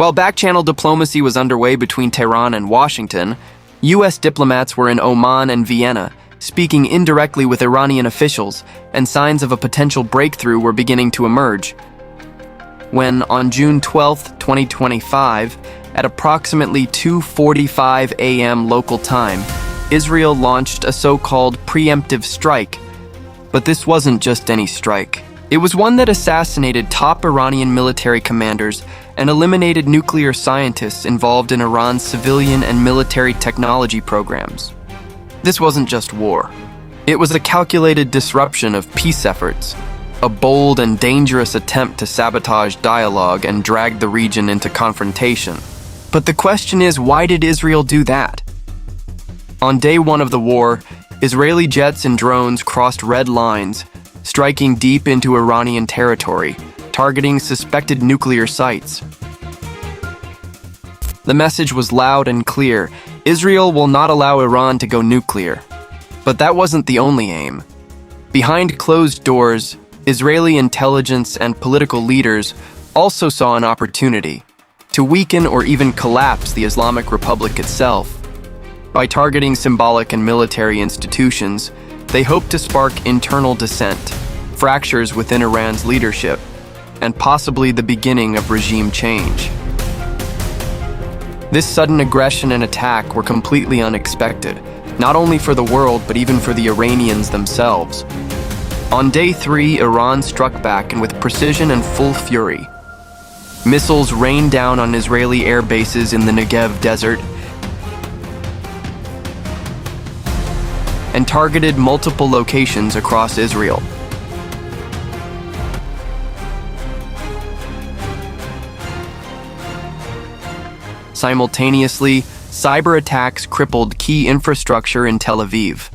While back-channel diplomacy was underway between Tehran and Washington, U.S. diplomats were in Oman and Vienna, speaking indirectly with Iranian officials, and signs of a potential breakthrough were beginning to emerge. When, on June 12, 2025, at approximately 2:45 a.m. local time, Israel launched a so-called preemptive strike. But this wasn't just any strike. It was one that assassinated top Iranian military commanders and eliminated nuclear scientists involved in Iran's civilian and military technology programs. This wasn't just war. It was a calculated disruption of peace efforts, a bold and dangerous attempt to sabotage dialogue and drag the region into confrontation. But the question is, why did Israel do that? On day one of the war, Israeli jets and drones crossed red lines, striking deep into Iranian territory, targeting suspected nuclear sites. The message was loud and clear: Israel will not allow Iran to go nuclear. But that wasn't the only aim. Behind closed doors, Israeli intelligence and political leaders also saw an opportunity to weaken or even collapse the Islamic Republic itself. By targeting symbolic and military institutions, they hoped to spark internal dissent, fractures within Iran's leadership, and possibly the beginning of regime change. This sudden aggression and attack were completely unexpected, not only for the world but even for the Iranians themselves. On day 3, Iran struck back, and with precision and full fury. Missiles rained down on Israeli air bases in the Negev desert and targeted multiple locations across Israel. Simultaneously, cyber attacks crippled key infrastructure in Tel Aviv.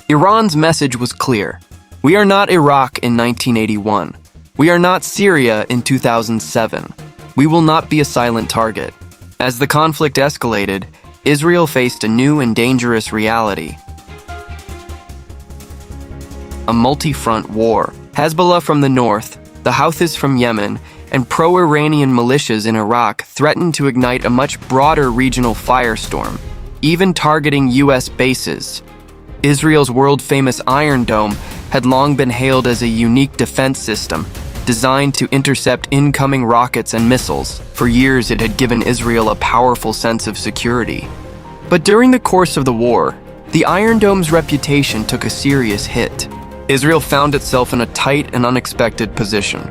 Iran's message was clear. We are not Iraq in 1981. We are not Syria in 2007. We will not be a silent target. As the conflict escalated, Israel faced a new and dangerous reality: a multi-front war. Hezbollah from the north, the Houthis from Yemen, and pro-Iranian militias in Iraq threatened to ignite a much broader regional firestorm, even targeting U.S. bases. Israel's world-famous Iron Dome had long been hailed as a unique defense system, designed to intercept incoming rockets and missiles. For years, it had given Israel a powerful sense of security. But during the course of the war, the Iron Dome's reputation took a serious hit. Israel found itself in a tight and unexpected position.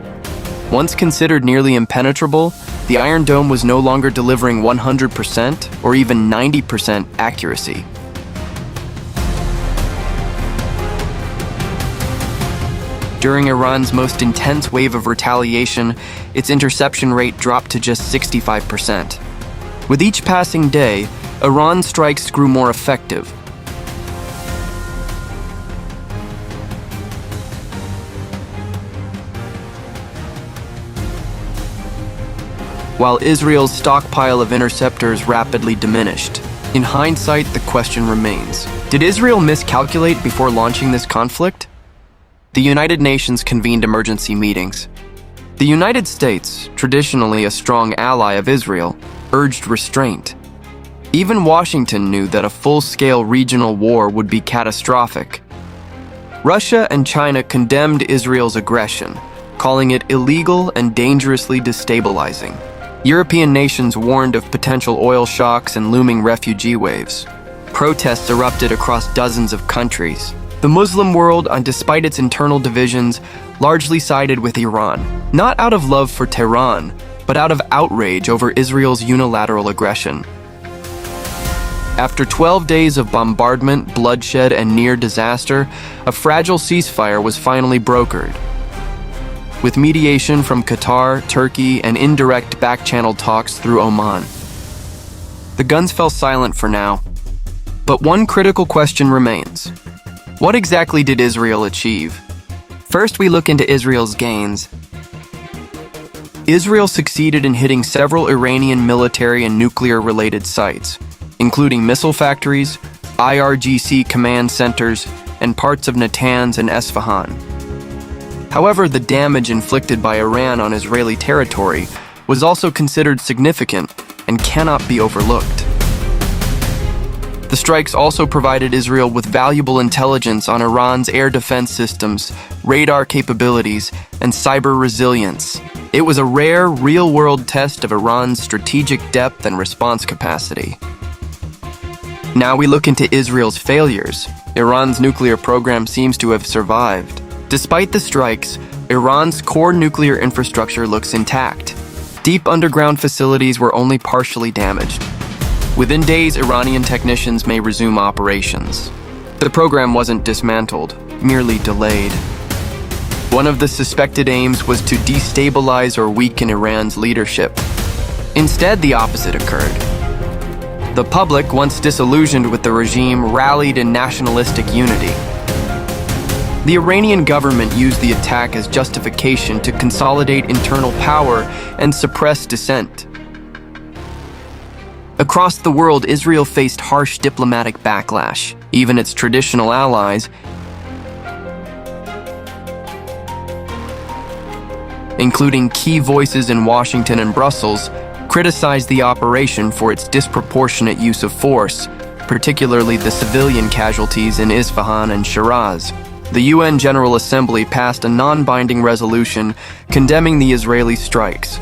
Once considered nearly impenetrable, the Iron Dome was no longer delivering 100% or even 90% accuracy. During Iran's most intense wave of retaliation, its interception rate dropped to just 65%. With each passing day, Iran's strikes grew more effective. While Israel's stockpile of interceptors rapidly diminished. In hindsight, the question remains: did Israel miscalculate before launching this conflict? The United Nations convened emergency meetings. The United States, traditionally a strong ally of Israel, urged restraint. Even Washington knew that a full-scale regional war would be catastrophic. Russia and China condemned Israel's aggression, calling it illegal and dangerously destabilizing. European nations warned of potential oil shocks and looming refugee waves. Protests erupted across dozens of countries. The Muslim world, despite its internal divisions, largely sided with Iran, not out of love for Tehran, but out of outrage over Israel's unilateral aggression. After 12 days of bombardment, bloodshed, and near disaster, a fragile ceasefire was finally brokered. With mediation from Qatar, Turkey, and indirect back-channel talks through Oman. The guns fell silent for now. But one critical question remains. What exactly did Israel achieve? First, we look into Israel's gains. Israel succeeded in hitting several Iranian military and nuclear-related sites, including missile factories, IRGC command centers, and parts of Natanz and Esfahan. However, the damage inflicted by Iran on Israeli territory was also considered significant and cannot be overlooked. The strikes also provided Israel with valuable intelligence on Iran's air defense systems, radar capabilities, and cyber resilience. It was a rare, real-world test of Iran's strategic depth and response capacity. Now we look into Israel's failures. Iran's nuclear program seems to have survived. Despite the strikes, Iran's core nuclear infrastructure looks intact. Deep underground facilities were only partially damaged. Within days, Iranian technicians may resume operations. The program wasn't dismantled, merely delayed. One of the suspected aims was to destabilize or weaken Iran's leadership. Instead, the opposite occurred. The public, once disillusioned with the regime, rallied in nationalistic unity. The Iranian government used the attack as justification to consolidate internal power and suppress dissent. Across the world, Israel faced harsh diplomatic backlash. Even its traditional allies, including key voices in Washington and Brussels, criticized the operation for its disproportionate use of force, particularly the civilian casualties in Isfahan and Shiraz. The UN General Assembly passed a non-binding resolution condemning the Israeli strikes.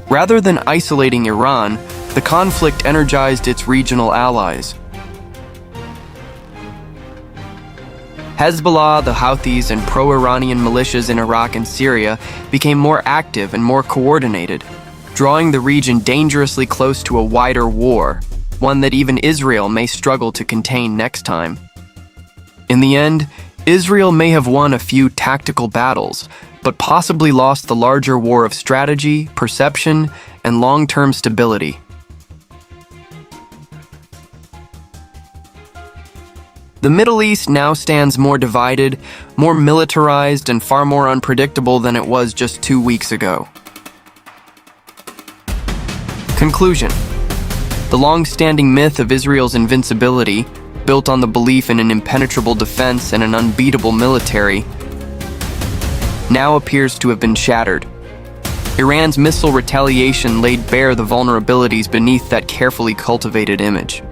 Rather than isolating Iran, the conflict energized its regional allies. Hezbollah, the Houthis, and pro-Iranian militias in Iraq and Syria became more active and more coordinated, drawing the region dangerously close to a wider war, one that even Israel may struggle to contain next time. In the end, Israel may have won a few tactical battles, but possibly lost the larger war of strategy, perception, and long-term stability. The Middle East now stands more divided, more militarized, and far more unpredictable than it was just 2 weeks ago. Conclusion: the long-standing myth of Israel's invincibility, built on the belief in an impenetrable defense and an unbeatable military, now appears to have been shattered. Iran's missile retaliation laid bare the vulnerabilities beneath that carefully cultivated image.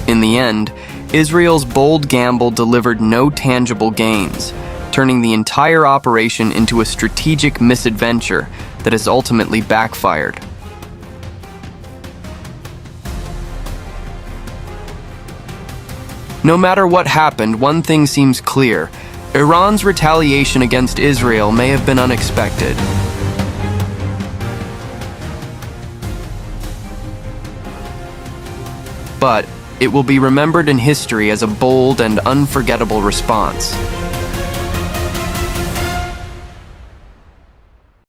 In the end, Israel's bold gamble delivered no tangible gains, turning the entire operation into a strategic misadventure that has ultimately backfired. No matter what happened, one thing seems clear: Iran's retaliation against Israel may have been unexpected. But it will be remembered in history as a bold and unforgettable response.